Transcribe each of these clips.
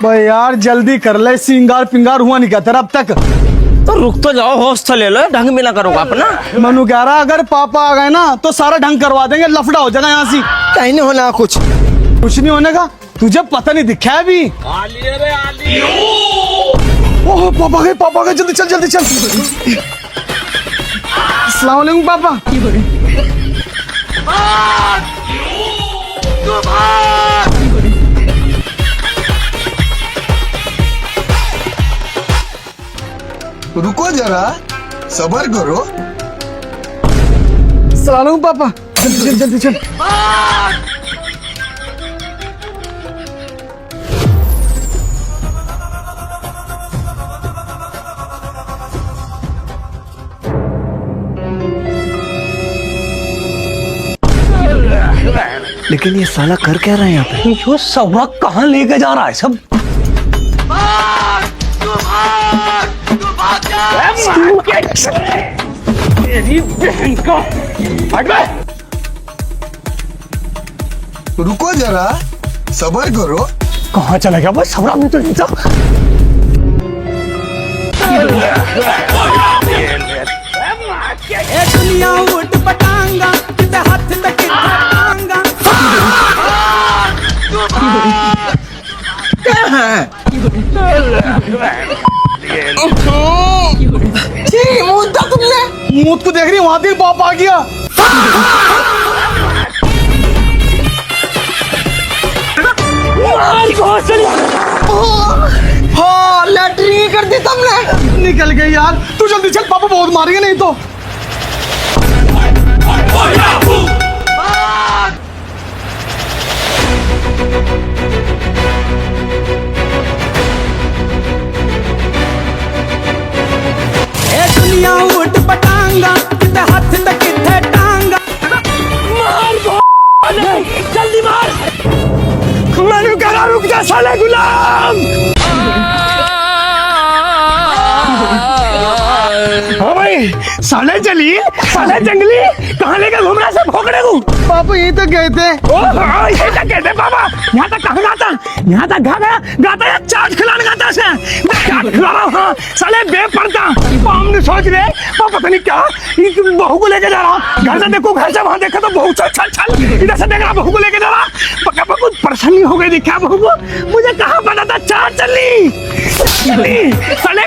भाई यार जल्दी कर ले, सिंगार पिंगार हुआ नहीं क्या तेरा अब तक? तो रुक तो जाओ, होश तो ले लो, ढंग भी ना करोगा अपना। मनु कह रहा अगर पापा आ गए ना तो सारा ढंग करवा देंगे, लफड़ा हो जाएगा यहाँ से। कहीं नहीं होना कुछ नहीं होने का, तुझे पता नहीं दिखा है अभी। ओह पापा गए, जल्दी चल जल्दी चल। अस्सलाम वालेकुम पापा। रुको जरा, सबर करो। अस्सलाम वालेकुम पापा, जल्दी चल जल्दी चल। लेकिन ये साला कर क्या रहा है यहाँ पे? यो सौरा कहाँ लेके जा रहा है सब? तेरी बहन का रुको जरा, सबर करो। कहाँ चला गया बस सौरा में तो नहीं था। दुनिया उठ पटांगा किते हाथ तक टांगा। मुंह को देख रही वहां, बाप आ गया। हाँ लैटरिंग कर दी तुमने। निकल गई यार, तू जल्दी चल, पापा बहुत मारेंगे नहीं तो। दुनिया उठ पटांगा किते हाथ तक किते टांगा। जल्दी मार। मैंने कहा रुक जा साले गुलाम। हाँ भाई, साले जलील, साले जंगली, कहाँ लेके घूम रहा है भोगड़े को? पापा यही तो गए थे। ओह ये तक कहते पापा, यहाँ तक कहाँ गाता? यहाँ तक गाता या चाट खिलाने गाता से? मैं चाट खिला रहा हूँ, हाँ साले बेपरदा। हमने सोच रहे पापा पता नहीं क्या इस बहू को लेके जा रहा। घर से देखो, घर से वहाँ देखा तो बहू चल चल चल, इधर से देख रहा बहू को लेके जा रहा। पक्का कुछ परेशानी हो गई दिखा बहू को, मुझे कहाँ पता था। चाट चली साले,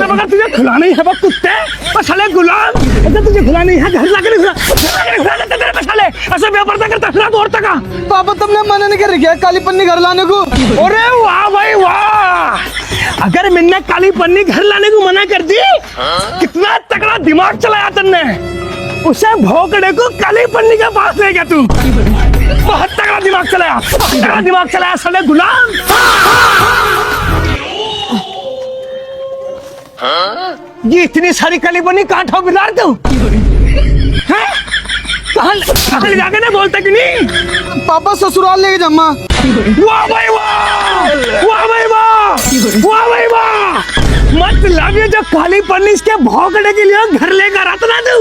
मगर तुझे खिलाना ही है वो कुत्ते और साले गुलाम। अगर तुझे खिलाना ही है घर लाके नहीं खिला देते तेरे पे साले। ऐसे बेपर्दा करता फिरा तो और तक। पापा तुमने मना नहीं कर रखा काली पन्नी घर लाने को? अरे वाह भाई वाह, अगर मैंने काली पन्नी घर लाने को मना कर दी, कितना तगड़ा दिमाग चलाया तुमने। उसे भोकड़े को काली पन्नी के पास ले गया तू। बहुत तगड़ा दिमाग चलाया, बहुत तगड़ा दिमाग चलाया साले गुलाम। ये इतनी सारी काली पन्नी कहाँ ठोक बिगाड़ तू? हैं? कहाँ ले जाके ना बोलता कि नहीं? पापा ससुराल लेके जम्मा। वाह भाई वाह, वाह भाई वाह, वाह भाई वाह। मतलब ये जो काली पन्नी इसके भौंकने के लिए घर लेकर आता ना तू,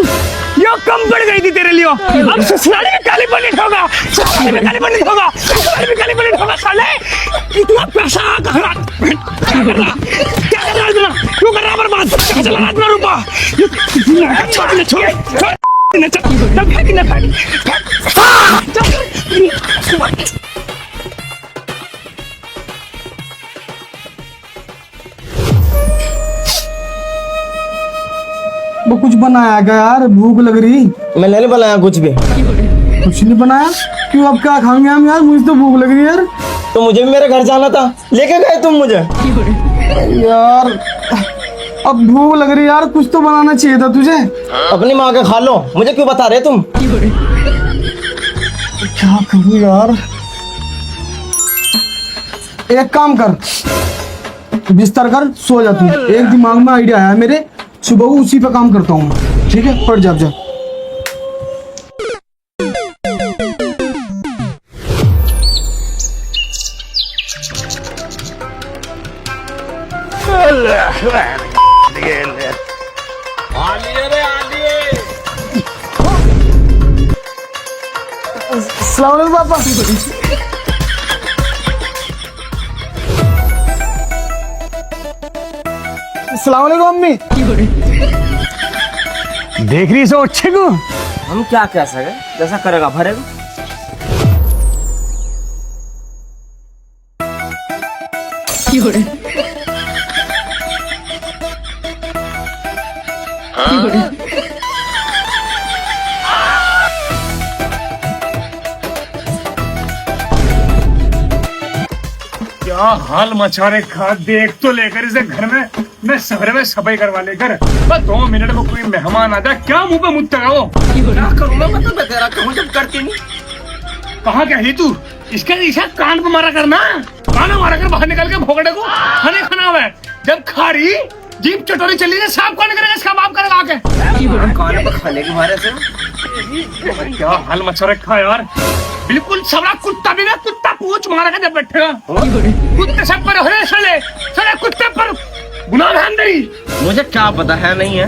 यो कम पड़ गई थी तेरे लिए। अब ससुराल में काली पन्नी ठोगा, ससुराल में काली पन्नी ठोगा, ससुराल में काली पन्नी ठोगा साले। इतना पैसा कहाँ क्या कर रहा इतना? क्यों कर रहा बर्बाद? कहाँ चला रहा इतना रुपया? छोड़ छोड़ वो कुछ बनाया क्या यार? भूख लग रही। मैंने नहीं बनाया कुछ भी। कुछ नहीं बनाया? क्यों, अब क्या खाएंगे हम यार? मुझे तो भूख लग रही है यार। तो मुझे भी मेरे घर जाना था, लेके गए तुम मुझे। यार अब भूख लग रही यार, कुछ तो बनाना चाहिए था तुझे। अपनी माँ का खा लो, मुझे क्यों बता रहे तुम? क्या करूँ यार? एक काम कर, बिस्तर कर, सो जा तू। एक दिमाग में आइडिया आया मेरे, सुबह को उसी पे काम करता हूँ। ठीक है, पढ़ जा जा। अस्सलाम वालेकुम पापा। अस्सलाम वालेकुम अम्मी। देख रही सो अच्छे को हम क्या कह सके, जैसा करेगा भरेगा। क्या हाल मचा रखा, देख तो लेकर इसे घर में मैं सवेरे में सफाई करवा लेकर बस 2 मिनट में कोई मेहमान आ जाए, क्या मुंह पे मुझ वो क्या करूँ मैं, मतलब मैं तेरा कहूँ जब करती नहीं। कहाँ क्या है तू? इसके ईशा कान पे मारा करना, कान मारा कर बाहर निकल के भोगड़े को खाने खाना हुआ है। जब खा रही जीप चटोरी चली जाए, साफ कौन करेगा? इसका बाप करेगा आके। खाने पर खाने के मारे से क्या हाल मचा रखा यार, बिल्कुल सबरा कुत्ता भी ना, कुत्ता पूछ मारेगा जब बैठेगा। कुत्ते सब पर हो साले, साले कुत्ते पर गुनाह है अंदर ही। मुझे क्या पता है नहीं है।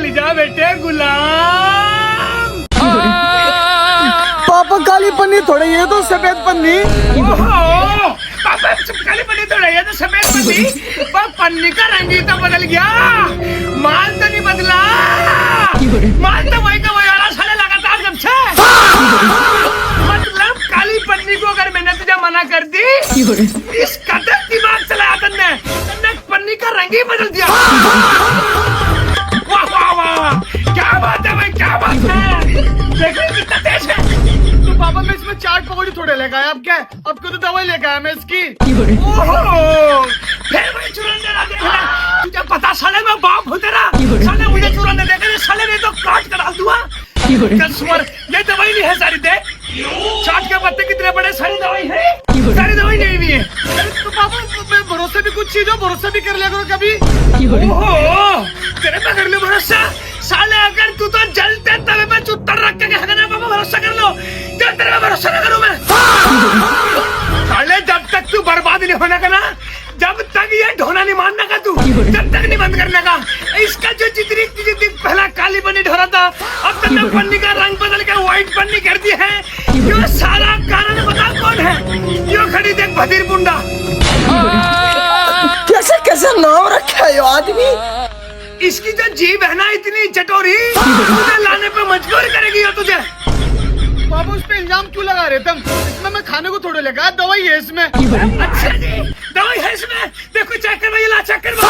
लिजा बेटे गुलाम। पापा काली पन्नी थोड़े, ये तो सफेद पन्नी। पापा काली पन्नी थोड़ा, ये तो सफेद पन्नी। पर पन्नी का रंग ही तो बदल गया, माल तो नहीं बदला। माल तो वही का वही आ रहा साले लगातार जब से। मतलब काली पन्नी को अगर मैंने तुझे मना कर दी, इस कदर दिमाग चलाया तुमने पन्नी का रंग ही बदल दिया। वाह वाह वाह, क्या बात है भाई, क्या बात है। देखो कितना तेज है। तो पापा मैं इसमें चाट पकौड़ी थोड़े लेकर आया, अब क्या है? अब को तो दवाई लेकर आया मैं इसकी। ओहो, फिर वही चूरन देना देखना। तुझे पता साले मैं बाप हूँ तेरा, साले मुझे चूरन दे देगा, साले ने तो काट कर डाल दूंगा। ये दवाई नहीं है सारी, देख चाट के पत्ते कितने बड़े, सारी दवाई है, सारी दवाई नहीं भी है। तो पापा मैं भरोसा भी कुछ चीज हो, भरोसा भी कर लिया करो कभी। ओहो, तेरे पे कर लो भरोसा साले। अगर तू तो जलते तवे पे चुत्तर रख के कहना ना पापा भरोसा कर लो, जब तेरे पे भरोसा ना करूं मैं साले। जब तक तू बर्बाद नहीं होने का ना, जब तक ये ढोना नहीं मारने का तू, जब तक नहीं बंद करने का। इसका जो जितनी पहला काली पन्नी ढोरा था, अब तक पन्नी का रंग बदल के व्हाइट पन्नी कर दी है। ये सारा कारण बता कौन है? यो खड़ी देख भदीर बुंडा। कैसे कैसे नाम रखा है ये आदमी। इसकी जो जीभ है ना इतनी चटोरी, तुझे लाने पे मजबूर करेगी ये तुझे। पापा उस पे इल्जाम क्यों लगा रहे तुम? इसमें मैं खाने को थोड़े लगा, दवाई है इसमें। अच्छा जी, दवाई है इसमें, देखो चेक करवाइए, ला चेक करवा।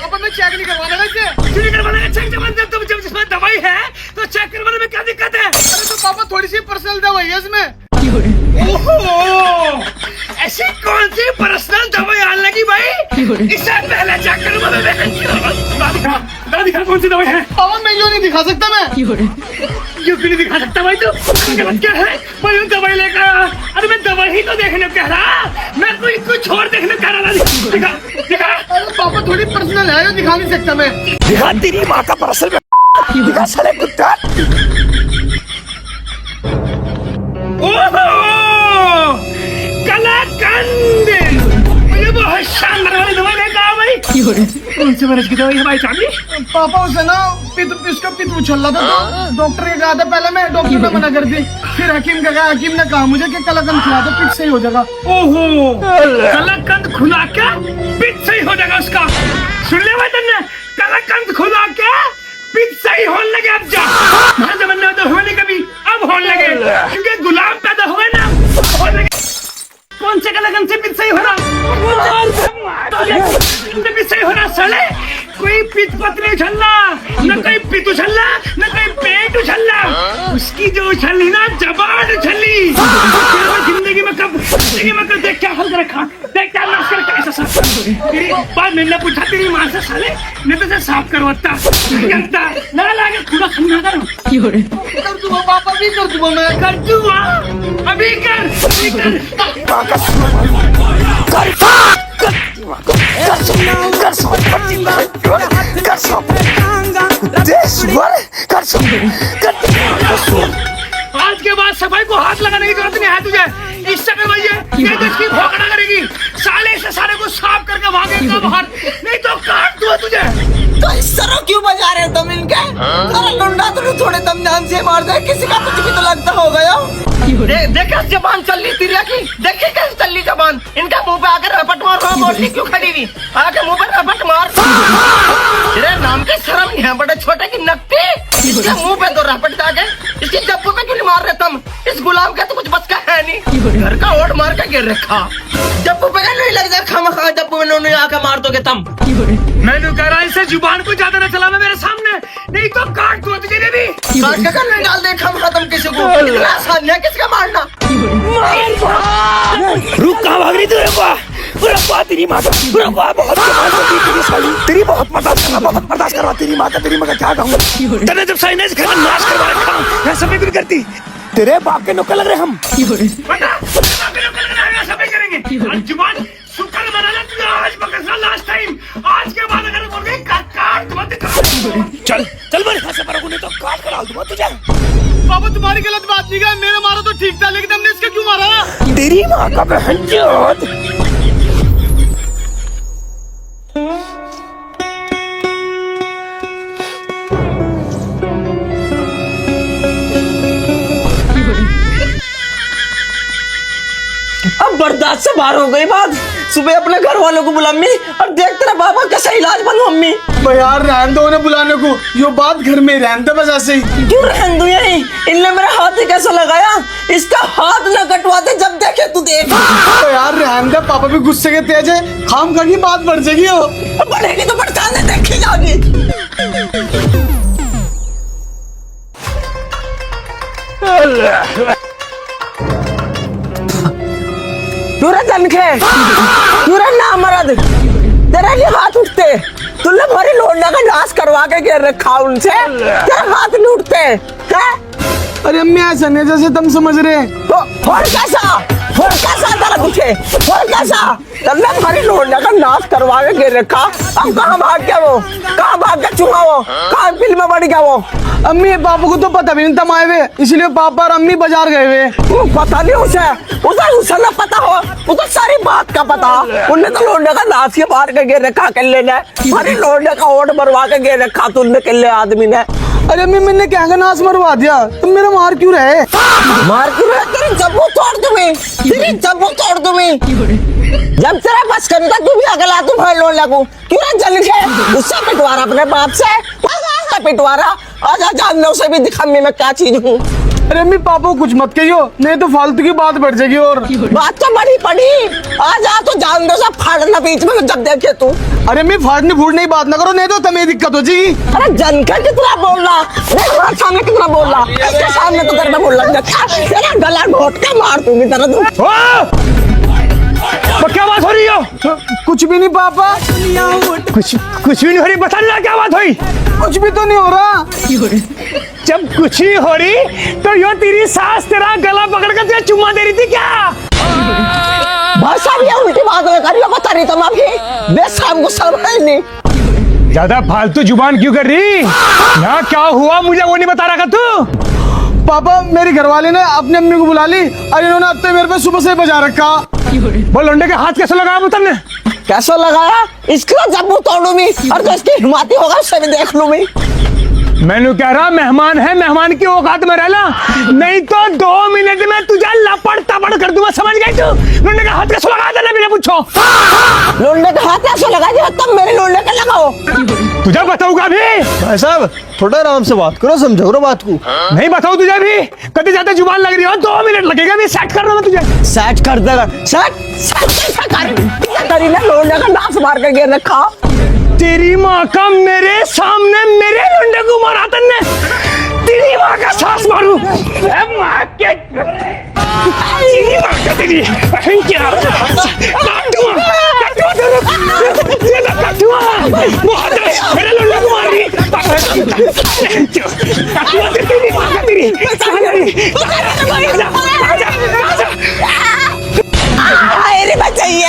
पापा मैं चेक नहीं करवाना इसे। क्यों नहीं करवाना? चेक जब जिसमें दवाई है तो चेक करवाने में क्या दिक्कत है? अरे तो पापा थोड़ी सी पर्सनल दवाई है इसमें। ओहो, ऐसी कौन सी पर्सनल दवाई आने लगी भाई? इससे पहले चेक करूंगा मैं। दिखा कौन सी दवाई है? पापा मैं यूँ नहीं दिखा सकता मैं। क्यों नहीं दिखा सकता भाई? तू क्या है भाई? दवाई लेकर आया। अरे मैं दवाई ही तो देखने कह रहा, मैं कुछ और देखने कह रहा। दिखा दिखा। अरे पापा थोड़ी पर्सनल है, दिखा नहीं सकता मैं। दिखा तेरी माँ का पर्सल में, दिखा साले कुत्ता। ओहो, कलाकंद, मुझे बहुत शानदार वाली दवाई लेकर आया भाई। कौन से मरीज की दवाई है भाई चाबी? पापा उसे ना इसका पित्त उछल रहा था, तो डॉक्टर के कहा था पहले, मैं डॉक्टर ने मना कर दी। फिर हकीम का कहा, हकीम ने कहा मुझे कि कलाकंद खिला दो, पित्त सही हो जाएगा। ओहो, कलाकंद खुला के पित्त सही हो जाएगा उसका। सुन ले भाई तुमने, कलाकंद खुला के पित्त सही होने लगे। अब जा मेरे जमाने में तो हुए नहीं कभी, अब होने लगे, क्योंकि गुलाम पैदा हुए ना, होने लगे। कौन से कलाकंद से पित्त सही हो रहा? पित्त सही हो रहा साले। कोई पित्त पत्र उछलना, न कोई पित्त उछलना, न कोई पेट उछलना। उसकी जो उछली ना, जबान उछली। जिंदगी में कब देख क्या हल रखा, देख क्या नक्श रखा। ऐसा साफ तेरी बात मैंने पूछा तेरी माँ से साले, नहीं तो से साफ करवाता ना लागे पूरा खन्ना करो। कर दूंगा पापा, भी कर दूंगा मैं। कर दूंगा, अभी कर। आज के बाद सफाई को हाथ लगाने की जरूरत नहीं है तुझे। इससे करवाइए, ये तो इसकी भौंकना करेगी साले। से सारे को साफ करके भागेगा बाहर, नहीं तो काट दूंगा तुझे। तो इस तरह क्यों बजा रहे हो तुम इनके? अरे लुंडा तो थोड़े तुम जान से मार दे, किसी का कुछ भी तो लगता हो गया। देख जबान चल रही तिरिया की, देखिए कैसे चल रही जबान। इनका मुंह पे आकर रपट मार, मोटी क्यों खड़ी हुई? आके मुंह पे रपट मार। तेरे नाम के शर्म नहीं है बड़े छोटे की नकटी? इसके मुंह पे तो रपट जाके, इसकी जब्बू पे क्यों नहीं मार रहे तुम? इस गुलाम का तो कुछ बच का है नहीं, घर का ओट मार के गिर रखा। जब्बू पे नहीं लग जाए, खामा खा जब्बू में नोने आके मार दोगे तुम। मैंने कह रहा इसे जुबान को ज्यादा न चलाना मेरे सामने, नहीं तो काट दो तुझे भी। काट के करने डाल दे, खामा खत्म किसी को। इतना आसान है किसका मारना? रुक, कहाँ भाग रही तू? तेरी माँ का बहुत कमाल होती है तेरी साली, तेरी बहुत बर्दाश्त करवा तेरी माँ का, तेरी माँ का क्या कहूँगा। तूने जब सही नहीं खाना नाश करवा रखा, ऐसा भी कुछ करती। तेरे बाप के नुक्कड़ लग रहे हम। जुबान शुक्र बना ले तू, आज पकड़ना लास्ट टाइम। आज के बाद अगर बोल गई काट मत। चल चल मेरे हाथ से परोगे नहीं तो काट कर डाल दूंगा तुझे। पापा तुम्हारी गलत बात नहीं है, मेरा मारा तो ठीक था, लेकिन हमने इसका क्यों मारा? तेरी माँ का बहनचोद। अब बर्दाश्त से बाहर हो गई बात। सुबह अपने घर वालों को बुला, मम्मी, और देख तेरा बाबा कैसा इलाज बनू। मम्मी भाई यार रहने दो उन्हें बुलाने को, यो बात घर में रहने दे बस ऐसे ही। क्यों रहने दूं यही? इनने मेरा हाथ ही कैसा लगाया? इसका हाथ न कटवाते जब देखे तू देख। तो यार रहने दे, पापा भी गुस्से के तेज है, खाम खा की बात बढ़ जाएगी। हो बढ़ेगी तो बढ़ता नहीं, देखी जाओगी। पूरा जनखे, पूरा नामर्द, तेरे लिए हाथ उठते। तुमने भरी लोडना का नाश करवा के गिर रखा उनसे, तेरे हाथ नहीं उठते हैं? अरे अम्मी ऐसा नहीं जैसे तुम समझ रहे। और कैसा तेरा पीछे, और कैसा? तुमने भरी लोडना का नाश करवा के गिर रखा। अब कहाँ भाग गया वो? कहाँ भाग गया चूहा वो? कहाँ बिल में बढ़ गया वो? अम्मी पापा को तो पता भी नहीं तुम आए हुए, इसलिए पापा और अम्मी बाजार गए हुए। पता नहीं उसे ना पता हो, उसे सारी बात का पता। उनने तो लोडने का नाश के बाहर के गिर रखा किले ने, अरे लोडने का ओट मरवा के गिर रखा तुमने किले आदमी ने। अरे अम्मी मैंने क्या नाश मरवा दिया, तुम मेरा मार क्यों रहे? मार क्यों रहे? तेरी जब्बू तोड़ दूंगी, तेरी जब्बू तोड़ दूंगी। जब तेरा बस करता तू भी अगला तू भाई लोड लगू। क्यों ना जल के उससे पिटवारा अपने बाप से, पिटवारा। आजा जान उसे भी दिखा मैं क्या चीज हूँ। अरे अम्मी पापा को कुछ मत कहियो, नहीं तो फालतू की बात बढ़ जाएगी। और बात तो बड़ी पड़ी, आजा तो जान दो सब फाड़ना बीच में जब देखे तू। अरे अम्मी फाड़ने फूटने की बात ना करो, नहीं तो तुम्हें दिक्कत हो जाएगी। अरे जनका कितना बोल रहा, तुम्हारे सामने कितना बोल रहा, इसके सामने तो तेरे में बोल रहा, तेरा गला घोट के मार दूंगी तेरा तू। क्या बात हो रही हो? कुछ भी नहीं पापा, कुछ भी नहीं हो रही। बता ना क्या बात हुई? कुछ भी तो नहीं हो रहा। जब कुछ ही हो रही तो यो तेरी सास तेरा गला पकड़ कर तुझे चुम्मा दे रही थी क्या? भाषा भी उल्टी बात कर रही हो, बता रही तुम अभी बेशरम गुस्सा नहीं। ज्यादा फालतू जुबान क्यों कर रही? यहाँ क्या हुआ मुझे वो नहीं बता रहा तू? पापा मेरी घरवाली ने अपनी अम्मी को बुला ली और इन्होंने अब तो मेरे पे सुबह से बजा रखा। वो लौंडे के हाथ कैसे लगाया तुमने? कैसे लगाया? इसका जब्बू तोड़ू मी, और तो इसकी हिम्मती होगा उससे भी देख लू मी। मैंने कह रहा मेहमान है, मेहमान की औकात में रहना, नहीं तो 2 मिनट में तुझे लपड़ तपड़ कर दूंगा, समझ गई तू? लोंडे का हाथ कैसे लगा देना मेरे पूछो। लोंडे का हाथ कैसे लगा दिया? तब मेरे लोंडे का लगाओ। तुझे बताऊंगा भी। भाई साहब थोड़ा आराम से बात करो, समझो करो बात को। नहीं बताओ तुझे भी, कभी ज्यादा जुबान लग रही हो, 2 मिनट लगेगा भी सेट करना मैं तुझे। सेट कर देगा, सेट करी ना। लोंडे का नाश मार के गिर रखा। तेरी माँ का मेरे सामने मेरे लुंडे को मारा तन्ने, तेरी माँ का सांस मारू। माँ के तेरी माँ का तेरी क्या मेरे लुंडे को मार रही। तेरी माँ का तेरी अरे बचाइए।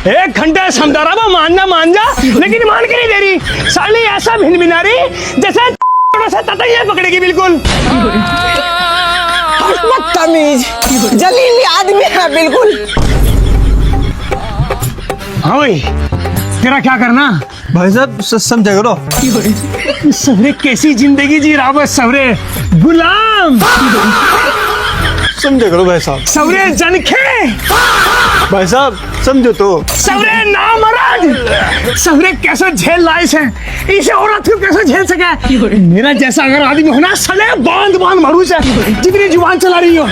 1 घंटा समझा रहा मान जा, लेकिन मान के नहीं दे रही। साली ऐसा भिन भिना रही जैसे ततैया पकड़ेगी बिल्कुल। तमीज जलीली आदमी है बिल्कुल। हाँ भाई, तेरा क्या करना? भाई साहब समझा करो। सवरे कैसी जिंदगी जी रहा बस सवरे गुलाम, समझा करो भाई साहब। सवरे जनखे, भाई साहब समझो तो। सवरे नामर्द, सवरे कैसे झेल लाए से इसे औरत को कैसे झेल सके? मेरा जैसा अगर आदमी हो ना साले बांध बांध मारू से जितनी जुबान चला रही हो।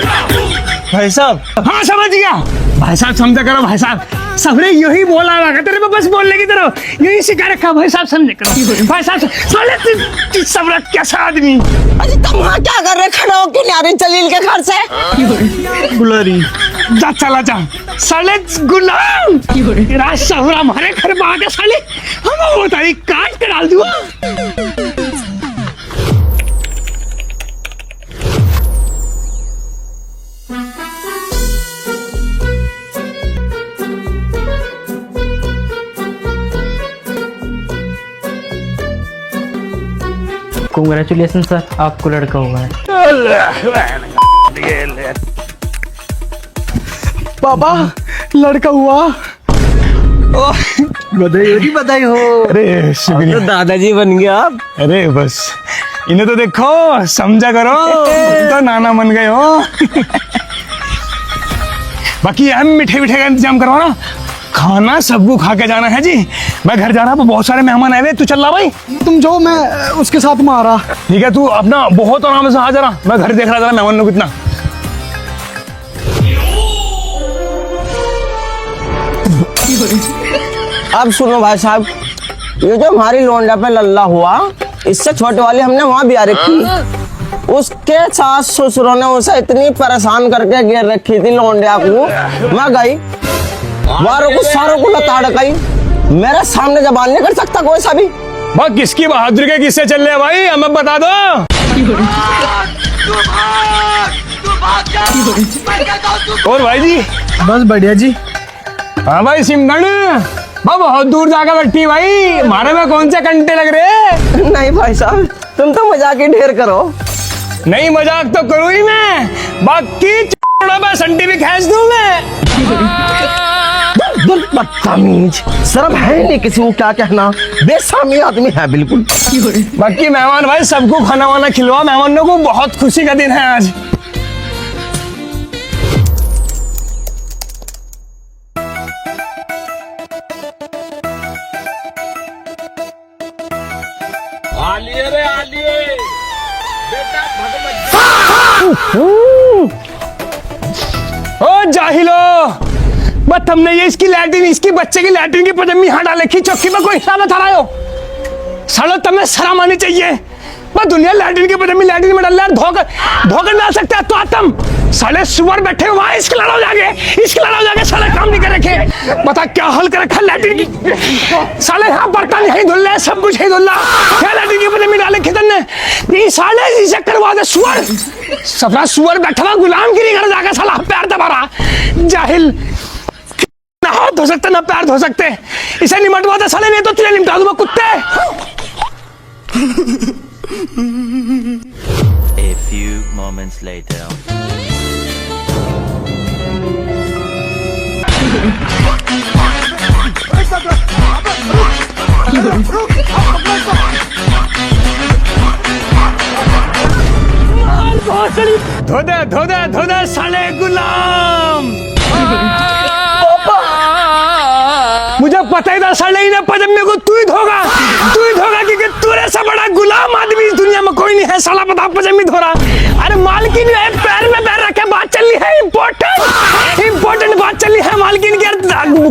भाई साहब हाँ समझ गया भाई साहब, समझा करो भाई साहब। सबने यही बोला होगा तेरे पे, बस बोलने की तरह यही सिखा रखा भाई साहब, समझे करो भाई साहब। साले सबरा कैसा आदमी? अरे तुम वहाँ क्या कर रहे खड़े हो कि नारिन जलील के घर से? गुलारी जा चला जा साले गुलाम, तेरा सबरा हमारे घर में आके साले हम वो तारी काट के डाल दूंगा। कांग्रेचुलेशन सर, आपको लड़का हुआ है। पापा लड़का हुआ। बधाई हो। अरे शुक्रिया, तो दादाजी बन गए आप। अरे बस इन्हें तो देखो, समझा करो, तो नाना बन गए हो। बाकी हम मीठे मीठे का इंतजाम करो ना, खाना सबको खा के जाना है जी। मैं घर जा रहा हूँ, बहुत सारे मेहमान आए हुए, तू चल रहा भाई? तुम जाओ, मैं उसके साथ में आ रहा। ठीक है, तू अपना बहुत आराम से आ जरा, मैं घर देख रहा था मेहमान लोग कितना। अब सुनो भाई साहब, ये जो हमारी लोंडा पे लल्ला हुआ, इससे छोटे वाली हमने वहाँ भी आ रखी। उसके सास ससुरों ने उसे इतनी परेशान करके घेर रखी थी लोंडिया को, मैं गई वारों को सारों को लताड़ गई। मेरे सामने जबान नहीं कर सकता कोई सा भी। भाई किसकी बहादुरी के किससे चल रहे भाई, हमें बता दो। और भाई जी? बस बढ़िया जी। हाँ भाई सिमगढ़ बहुत दूर जाकर बैठी भाई, मारे में कौन से कंटे लग रहे? नहीं भाई साहब, तुम तो मजाक ही ढेर करो। नहीं मजाक तो करूँ ही मैं, बाकी संटी भी खींच दूं मैं। बदतमीज, शर्म है नहीं किसी को क्या कहना, बेशर्मी आदमी है बिल्कुल। बाकी मेहमान भाई सबको खाना वाना खिलवा, मेहमानों को बहुत खुशी का दिन है आज। ओ जाहिलो, बस हमने ये इसकी लैट्रिन, इसकी बच्चे की लैट्रिन की पजम्मी यहाँ डाल रखी, चौकी पर कोई हिसाब ना था। सालो तुम्हें शर्म आनी चाहिए। बस दुनिया लैट्रिन की पजम्मी लैट्रिन में डाल रहा है, धोकर डाल सकता है तो तुम साले सुअर बैठे हुआ है, इसके लड़ाओ जाके साले काम नहीं कर रखे। बता क्या हल कर रखा लैट्रिन की, साले यहाँ बर्तन यही धुल रहे, सब कुछ यही धुल रहा, क्या लैट्रिन की पजम्मी डाले खिदन ने, ये साले इसे करवा दे। सुअर सफरा सुअर बैठा हुआ गुलामगिरी कर जाकर साला पैर दबा रहा, जाहिल। ना हाथ धो सकते ना पैर धो सकते, इसे निमटवा दे साले, नहीं तो तुझे निमटा दूंगा कुत्ते। A few moments later. धो दे साले गुलाम। मुझे पता ही था साले इन्हें पजम्मे को तू ही धोगा क्योंकि तेरे से बड़ा गुलाम आदमी इस दुनिया में कोई नहीं है। साला बता पजम्मी धो रहा। अरे मालकिन है, पैर में पैर रखे बात चल रही है, इम्पोर्टेंट बात चल रही है। मालकिन की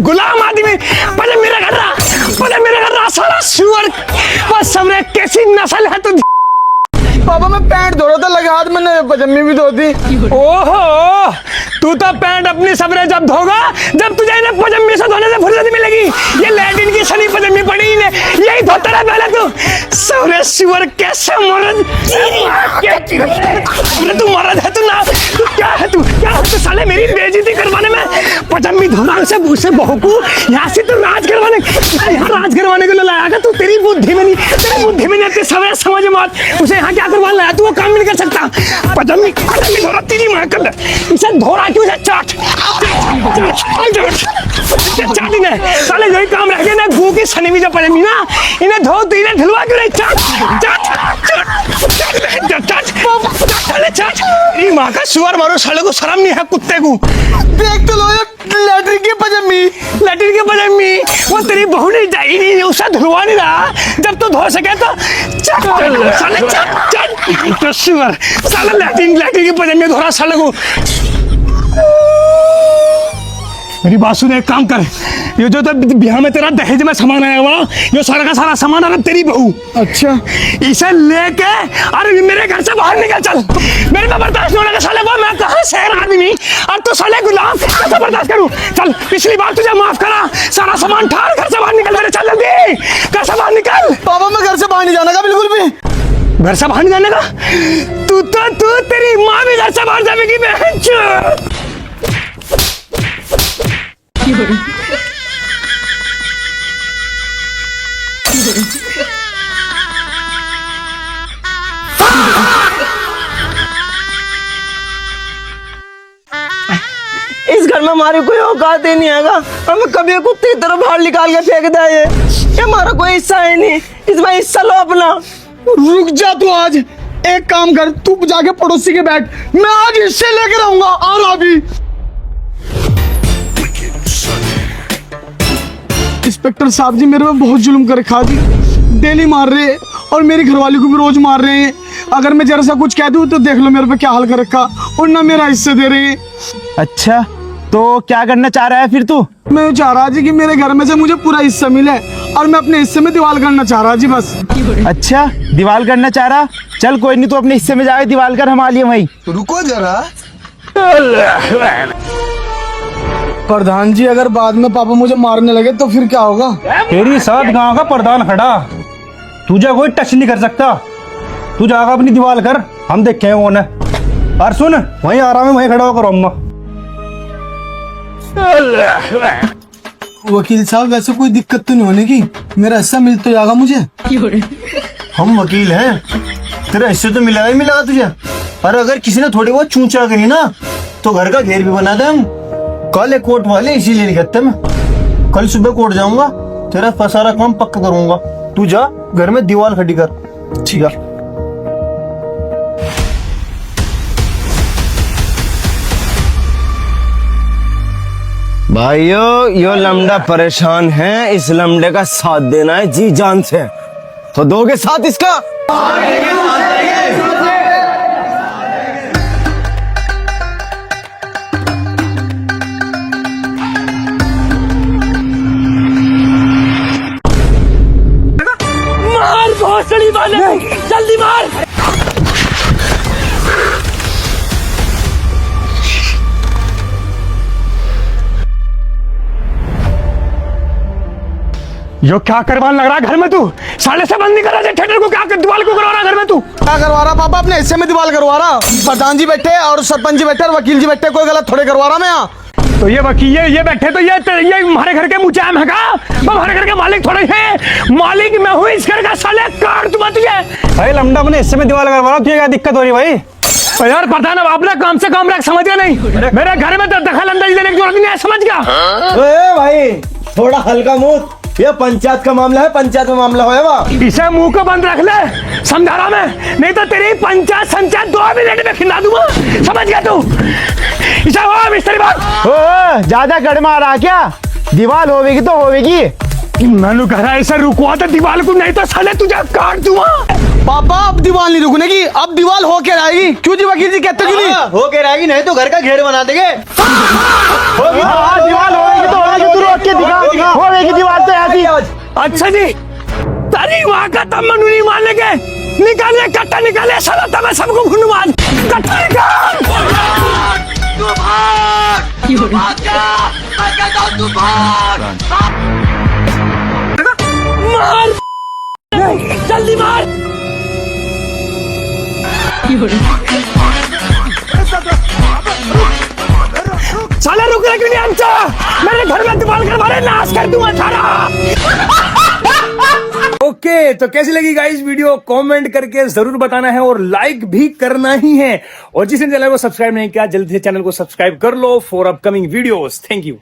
गुलाम आदमी पजम्मी रख रहा साला सुअर। बस समझे कैसी नस्ल है तू। पापा मैं पैंट धो रहा था, लगे हाथ मैंने पजम्मी भी धो दी। ओहो, तू तो पैंट अपनी सबरे जब धोगा जब तुझे इन्हें पजम्मी से धोने से फुर्सत मिलेगी। ये लैट्रिन की सनी पजम्मी पड़ी इन्हें, यही धोता रहा पहले तू। सौरे सुअर कैसे मर्द, तू मर्द है तू ना, तू क्या है तू साले मेरी बेइज्जती करवाने में पजम्मी धोना उसे बहू को यहाँ से तो राज करवाने को लाया था तू। तेरी बुद्धि में नहीं सवरे समझ मत, उसे यहाँ क्या करवाने लाया तू, वो काम नहीं कर सकता। पजम्मी धो रहा तेरी माँ कर, इसे धो रहा क्यों, चाट साले यही ही काम रह गया ना, गू की सनी भी जो पड़ेगी ना, इन्हें धो तीने ढलवा क्यों नहीं? चल माँ का सुअर मारो, साले को शर्म नहीं है कुत्ते को। देख तो लो ये लैट्रिन की पजामी। लैट्रिन की पजामी वो तेरी बहू नहीं जाई नहीं, उससे धुलवा नहीं रहा, जब तू धो सके तो चल साले चल तो सुअर साले लैट्रिन की पजामी धो रहा साले को। मेरी बात सुन, एक काम कर, ये जो तो बिहार में तेरा दहेज में सामान आया हुआ, ये सारा का सारा सामान आ तेरी बहू। अच्छा इसे लेके अरे मेरे घर से बाहर निकल, चल। मेरे को बर्दाश्त नहीं होने का साले वो, मैं कहाँ शहर आदमी और तू साले गुलाम, कैसे बर्दाश्त करूं? चल पिछली बार तुझे माफ करा, सारा सामान ठार घर से बाहर निकल, मेरे चल जल्दी, घर से बाहर निकल। पापा मैं घर से बाहर नहीं जाने का बिल्कुल भी। घर से बाहर नहीं जाने का? तू तेरी माँ भी घर से बाहर जाएगी बहन चोद। इस घर में हमारी कोई औकात ही नहीं आएगा, हमें कभी कुत्ते की तरह बाहर निकाल के फेंक दिया। ये हमारा कोई हिस्सा है नहीं, इसमें हिस्सा लो अपना। रुक जा तू, आज एक काम कर, तू जाके पड़ोसी के बैठ, मैं आज हिस्से लेकर आऊंगा। और अभी इंस्पेक्टर साहब जी मेरे पे बहुत जुल्म कर रखा जी, डेली मार रहे हैं और मेरी घरवाली को भी रोज मार रहे हैं। अगर मैं जरा सा कुछ कह दूं तो देख लो मेरे पे क्या हाल कर रखा, और ना मेरा हिस्से दे रहे हैं। अच्छा तो क्या करना चाह रहा है फिर तू? मैं चाह रहा जी कि मेरे घर में से मुझे पूरा हिस्सा मिले, और मैं अपने हिस्से में दीवार करना चाह रहा जी बस। अच्छा दीवार करना चाह रहा, चल कोई नहीं, तू अपने हिस्से में जाके दीवार कर, हम आ लिए वहीं। रुको जरा। प्रधान जी अगर बाद में पापा मुझे मारने लगे तो फिर क्या होगा? तेरी साथ गांव का प्रधान खड़ा, तुझे कोई टच नहीं कर सकता। तू जाकर अपनी दीवार कर, हम देखे हैं कौन है। और सुन, वहीं आराम है, वहीं खड़ा होकर अम्मा। वकील साहब वैसे कोई दिक्कत तो नहीं होने की, मेरा हिस्सा मिल तो जाएगा मुझे? हम वकील हैं, तेरा हिस्से तो मिलेगा ही मिलेगा तुझे। और अगर किसी ने थोड़ी बहुत चूचा करी ना तो घर का घेर भी बना दे हम। कल एक कोर्ट वाले इसीलिए नहीं कहते, मैं कल सुबह कोर्ट जाऊंगा, तेरा सारा काम पक्का करूंगा। तू जा घर में दीवार खड़ी कर। ठीक है। भाइयों यो लमड़ा परेशान है, इस लमड़े का साथ देना है जी जान से, तो दोगे साथ इसका? मार भोसड़ी वाले, जल्दी मार। यो क्या करवाने लग रहा है घर में? तू साले से बंद नहीं कर रहा थिएटर को, क्या दीवार को करवा रहा घर में? तू क्या करवा रहा पापा? अपने हिस्से में दीवार करवा रहा। प्रधान जी बैठे और सरपंच जी बैठे और वकील जी बैठे, कोई गलत थोड़े करवा रहा मैं यहाँ। तो ये वकील ये बैठे तो ये हमारे घर के मुचाम है का? हमारे घर के मालिक थोड़े हैं, मालिक मैं हूँ इस घर का। साले काट दूंगा तुझे। भाई लमड़ा अपने हिस्से में दीवार करवा रहा, तुझे क्या दिक्कत हो रही भाई? तो यार पता ना, अपना काम से काम रख, समझ गया नहीं? मेरे घर में तो दखल अंदाजी देने की जरूरत नहीं है, समझ गया? भाई थोड़ा हल्का मुंह, ये पंचायत का मामला है, पंचायत में मामला होगा। इसे मुंह को बंद रख ले, समझा रहा मैं, नहीं तो तेरी पंचायत संचायत 2 मिनट में खिला दूंगा, समझ गया तू? इसे हो मिस्त्री बात ज्यादा गड़ मारा क्या? दीवार होवेगी तो होवेगी। मैंने कह रहा है इसे रुकवा तो दीवार को, नहीं तो साले तुझे काट दूंगा। पापा अब दीवार नहीं रुकने की, अब दीवार होके रहेगी। क्यों जी वकील जी कहते क्यों नहीं? होके रहेगी, नहीं तो घर का घेर बना देंगे। दीवार होगी तो होगी, तू रोक के दिखा, होगी दीवार तो ऐसी। अच्छा जी, तारी वहां का तब मनु नहीं मान लेंगे, निकाले कट्टा निकाले, साला तब सबको भुनवाद कट्टा निकाल। मार जल्दी मार। साले रुक रहे क्यों नहीं? हमचा मेरे घर में दीवार कर मारे, नाश कर दूंगा सारा। ओके तो कैसी लगी गाइस वीडियो? कमेंट करके जरूर बताना है और लाइक भी करना ही है। और जिसने चैनल को सब्सक्राइब नहीं किया जल्दी से चैनल को सब्सक्राइब कर लो for upcoming videos. Thank you.